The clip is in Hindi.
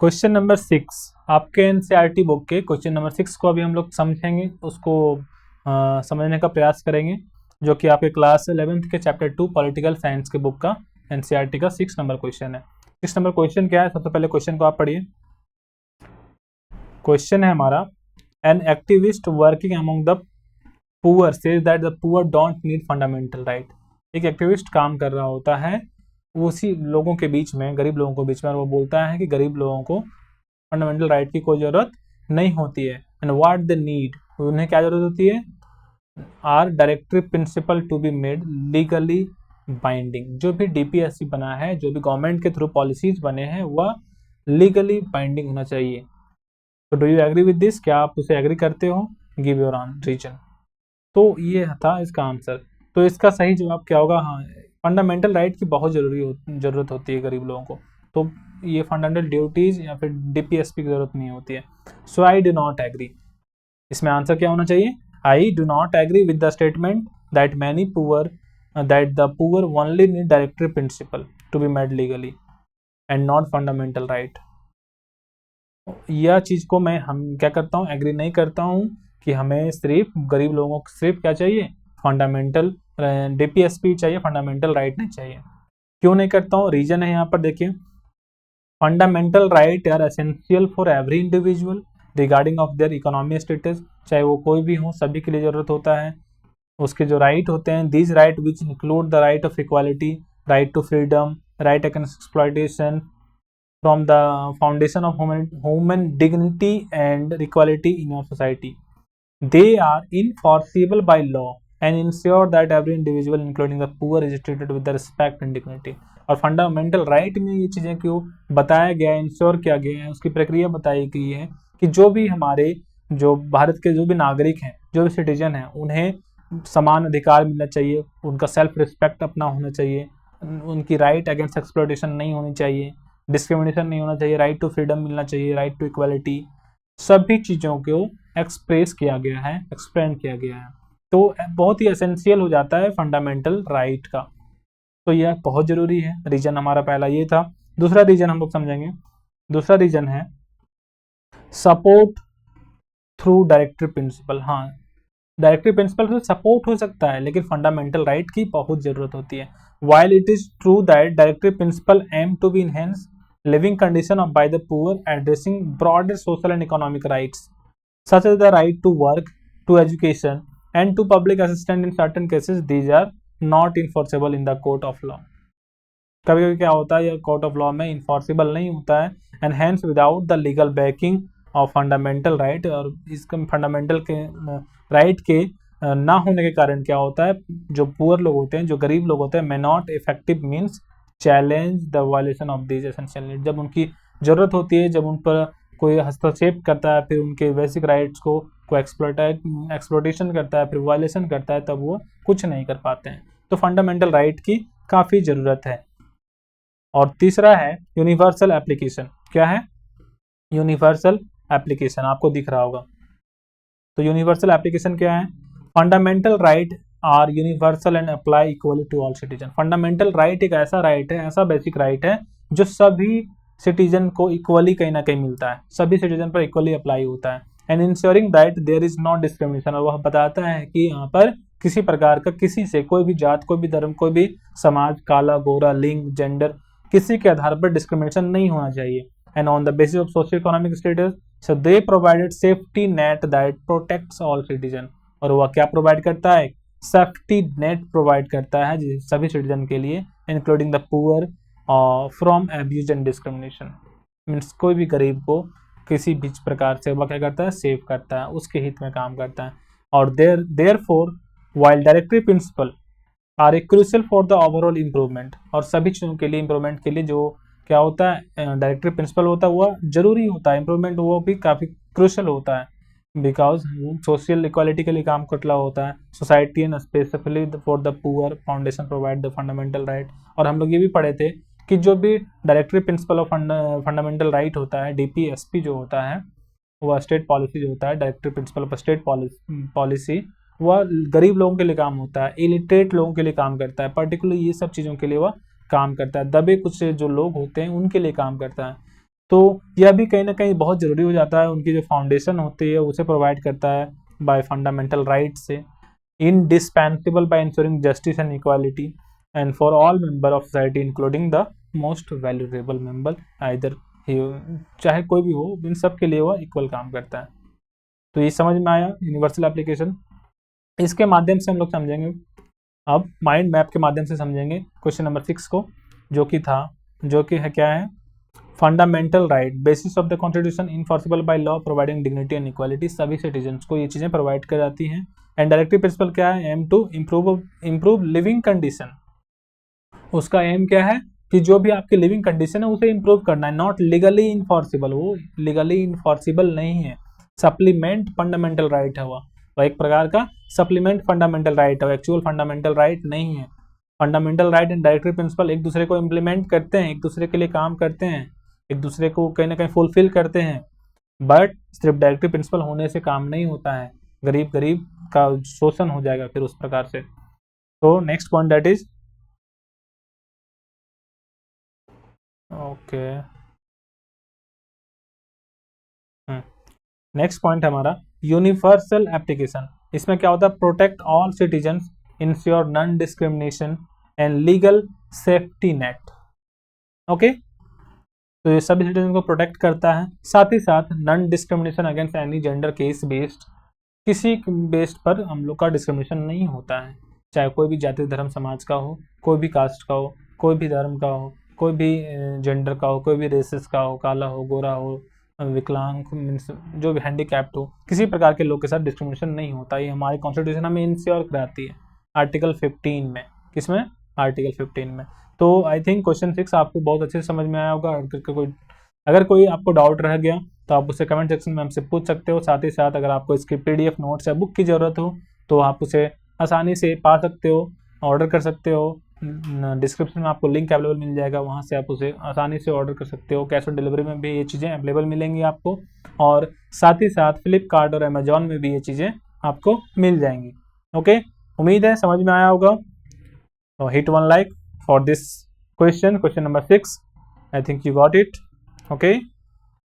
क्वेश्चन नंबर 6 आपके एनसीईआरटी बुक के क्वेश्चन नंबर 6 को अभी हम लोग समझेंगे, उसको समझने का प्रयास करेंगे, जो कि आपके क्लास 11th के चैप्टर 2 पॉलिटिकल साइंस के बुक का एनसीईआरटी का 6 नंबर क्वेश्चन है। 6 नंबर क्वेश्चन क्या है? सबसे पहले क्वेश्चन को आप पढ़िए। क्वेश्चन है हमारा, an activist working among the poor says that the poor don't need fundamental right. एक एक्टिविस्ट काम कर रहा होता है उसी लोगों के बीच में, गरीब लोगों के बीच में, और वो बोलता है कि गरीब लोगों को फंडामेंटल राइट की कोई ज़रूरत नहीं होती है। एंड व्हाट दे नीड, उन्हें क्या ज़रूरत होती है? Are directive principle to be made legally binding. जो भी डीपीएससी बना है, जो भी गवर्नमेंट के थ्रू पॉलिसीज बने हैं, वह लीगली बाइंडिंग होना चाहिए। तो do you agree with this? क्या आप उसे एग्री करते हो? Give your reason. तो ये था इसका आंसर। तो इसका सही जवाब क्या होगा? हाँ, फंडामेंटल राइट की बहुत ज़रूरत होती है गरीब लोगों को। तो ये फंडामेंटल ड्यूटीज़ या फिर डीपीएसपी की ज़रूरत नहीं होती है। So I do not agree. इसमें आंसर क्या होना चाहिए? I do not agree with the statement that many poor that the poor only need directive principle to be made legally and not fundamental right. यह चीज़ को मैं क्या करता हूँ? एग्री नहीं करता हूँ कि हमें सिर्फ गरीब लोगों को सिर्फ क्या चाहिए? फंडामेंटल डीपीएसपी चाहिए, फंडामेंटल राइट नहीं चाहिए। क्यों नहीं करता हूँ? रीजन है यहाँ पर, देखिए। Fundamental right are essential for every individual regarding of their economic status. चाहे वो कोई भी हो, सभी के लिए ज़रूरत होता है। उसके जो राइट होते हैं, these right which include the right of equality, right to freedom, right against exploitation from the foundation of human dignity and equality in our society. They are enforceable by law and ensure that every individual, including the poor, is treated with the respect and dignity. और फंडामेंटल राइट में ये चीज़ें क्यों बताया गया है, इंश्योर किया गया है, उसकी प्रक्रिया बताई गई है कि जो भी हमारे जो भारत के जो भी नागरिक हैं, जो भी सिटीजन हैं, उन्हें समान अधिकार मिलना चाहिए, उनका सेल्फ रिस्पेक्ट अपना होना चाहिए, उनकी राइट अगेंस्ट एक्सप्लॉयटेशन नहीं होनी चाहिए, डिस्क्रिमिनेशन नहीं होना चाहिए, राइट टू फ्रीडम मिलना चाहिए, राइट टू इक्वालिटी, सभी चीज़ों को एक्सप्रेस किया गया है, एक्सप्लेन किया गया है। तो बहुत ही एसेंशियल हो जाता है फंडामेंटल राइट का। तो यह बहुत ज़रूरी है। रीजन हमारा पहला ये था। दूसरा रीजन हम लोग समझेंगे। दूसरा रीजन है सपोर्ट थ्रू डायरेक्टिव प्रिंसिपल। हाँ, डायरेक्टिव प्रिंसिपल से सपोर्ट हो सकता है, लेकिन फंडामेंटल राइट की बहुत ज़रूरत होती है। While it is true that directive principle aim to be enhance living condition of by the poor, addressing broader social and economic rights such as the right to work, to education, and to public assistance in certain cases, these are not enforceable in the court of law. कभी कभी क्या होता है, यह कोर्ट ऑफ लॉ में इन्फॉर्सेबल नहीं होता है, and hence without the legal backing of fundamental right. और इसके फंडामेंटल के राइट के ना होने के कारण क्या होता है, जो पुअर लोग होते हैं, जो गरीब लोग होते हैं, may not effective means challenge the violation of this essential need. जब उनकी ज़रूरत होती है, जब उन पर कोई हस्तक्षेप करता है, फिर उनके बेसिक राइट्स को कोई एक्सप्लॉयटेशन करता है, फिर वायलेशन करता है, तब वो कुछ नहीं कर पाते हैं। तो फंडामेंटल राइट की काफ़ी ज़रूरत है। और तीसरा है यूनिवर्सल एप्लीकेशन। क्या है? यूनिवर्सल एप्लीकेशन आपको दिख रहा होगा। तो यूनिवर्सल एप्लीकेशन क्या है? Fundamental right are universal and apply equally to all citizen. Fundamental right एक ऐसा राइट है, ऐसा बेसिक राइट है जो सभी सिटीजन को इक्वली कहीं ना कहीं मिलता है, सभी सिटीजन पर इक्वली अप्लाई होता है। And ensuring that there is not discrimination. और वह बताता है कि यहाँ पर किसी प्रकार का, किसी से, कोई भी जात, कोई भी धर्म, कोई भी समाज, काला गोरा, लिंग, जेंडर, किसी के आधार पर डिस्क्रिमिनेशन नहीं होना चाहिए। And on the basis of socio economic status, so they provided safety net that protects all citizen. और वह क्या प्रोवाइड करता है? सेफ्टी नेट प्रोवाइड करता है सभी सिटीजन के लिए, including the poor, from abuse and discrimination. Means कोई भी गरीब को किसी भी प्रकार से वह क्या करता है? सेव करता है, उसके हित में काम करता है। और therefore while directive principle are a crucial for the overall improvement. और सभी चीज़ों के लिए, इम्प्रूवमेंट के लिए जो क्या होता है, डायरेक्टिव प्रिंसिपल होता है, वह जरूरी होता है। इम्प्रूवमेंट वो भी काफ़ी क्रूशियल होता है, बिकॉज सोशल इक्वालिटी के लिए काम कर रहा होता है। Society and specifically for the poor foundation provide the fundamental right. और हम लोग ये भी पढ़े थे कि जो भी directive principle of fundamental right होता है, डीपीएसपी जो होता है, वह स्टेट पॉलिसी जो होता है, directive principle of state policy, वह गरीब लोगों के लिए काम होता है, इलिटरेट लोगों के लिए काम करता है, पर्टिकुलरली ये सब चीज़ों के लिए वह काम करता है, दबे कुछ जो लोग होते हैं उनके लिए काम करता है। तो यह भी कहीं ना कहीं बहुत ज़रूरी हो जाता है, उनकी जो फाउंडेशन होती है उसे प्रोवाइड करता है बाय फंडामेंटल राइट से, indispensable by ensuring justice and equality and for all member of society including the most valuable member, either चाहे कोई भी हो, इन सब के लिए वह इक्वल काम करता है। तो ये समझ में आया यूनिवर्सल एप्लीकेशन। इसके माध्यम से हम लोग समझेंगे, अब माइंड मैप के माध्यम से समझेंगे क्वेश्चन नंबर 6 को, जो कि है क्या है, fundamental right basis of the constitution enforceable by law providing dignity and equality, सभी सिटीजन्स को ये चीज़ें प्रोवाइड कर जाती हैं। एंड डायरेक्टिव प्रिंसिपल क्या है, aim to improve living condition, उसका एम क्या है कि जो भी आपकी लिविंग कंडीशन है उसे इम्प्रूव करना है, नॉट लीगली इनफोर्सिबल, वो लीगली इनफोर्सिबल नहीं है, सप्लीमेंट फंडामेंटल राइट है वह एक प्रकार का सप्लीमेंट फंडामेंटल राइट है, एक्चुअल फंडामेंटल राइट नहीं है। Fundamental right and directive principle एक दूसरे को इम्प्लीमेंट करते हैं, एक दूसरे के लिए काम करते हैं, एक दूसरे को कहीं ना कहीं फुलफिल करते हैं, बट सिर्फ डायरेक्टिव प्रिंसिपल होने से काम नहीं होता है, गरीब का शोषण हो जाएगा फिर उस प्रकार से। तो next point that is okay, next point हमारा यूनिवर्सल एप्लीकेशन। इसमें क्या होता है, protect all citizens, ensure non discrimination and legal safety net. Okay, तो ये सभी सिटीजन को प्रोटेक्ट करता है, साथ ही साथ non discrimination against any gender case based, किसी बेस्ड पर हम लोग का डिस्क्रिमिनेशन नहीं होता है, चाहे कोई भी जाति धर्म समाज का हो, कोई भी कास्ट का हो, कोई भी धर्म का हो, कोई भी जेंडर का हो, कोई भी रेसेस का हो, काला हो, गोरा हो, विकलांग मीन्स जो भी हैंडीकैप्ड हो, किसी प्रकार के लोग के साथ डिस्क्रिमिनेशन नहीं होता। ये हमारी कॉन्स्टिट्यूशन हमें इंश्योर कराती है आर्टिकल 15 में। किसमें, आर्टिकल 15 में। तो आई थिंक क्वेश्चन 6 आपको बहुत अच्छे से समझ में आया होगा। अगर कोई आपको डाउट रह गया तो आप उसे कमेंट सेक्शन में हमसे पूछ सकते हो। साथ ही साथ अगर आपको इसकी PDF नोट्स या बुक की ज़रूरत हो तो आप उसे आसानी से पा सकते हो, ऑर्डर कर सकते हो। डिस्क्रिप्शन में आपको लिंक अवेलेबल मिल जाएगा, वहाँ से आप उसे आसानी से ऑर्डर कर सकते हो। कैश ऑन डिलीवरी में भी ये चीज़ें अवेलेबल मिलेंगी आपको, और साथ ही साथ फ्लिपकार्ट और अमेजॉन में भी ये चीज़ें आपको मिल जाएंगी। ओके, उम्मीद है समझ में आया होगा। तो hit 1 like for this question number 6. I think you got it. Okay.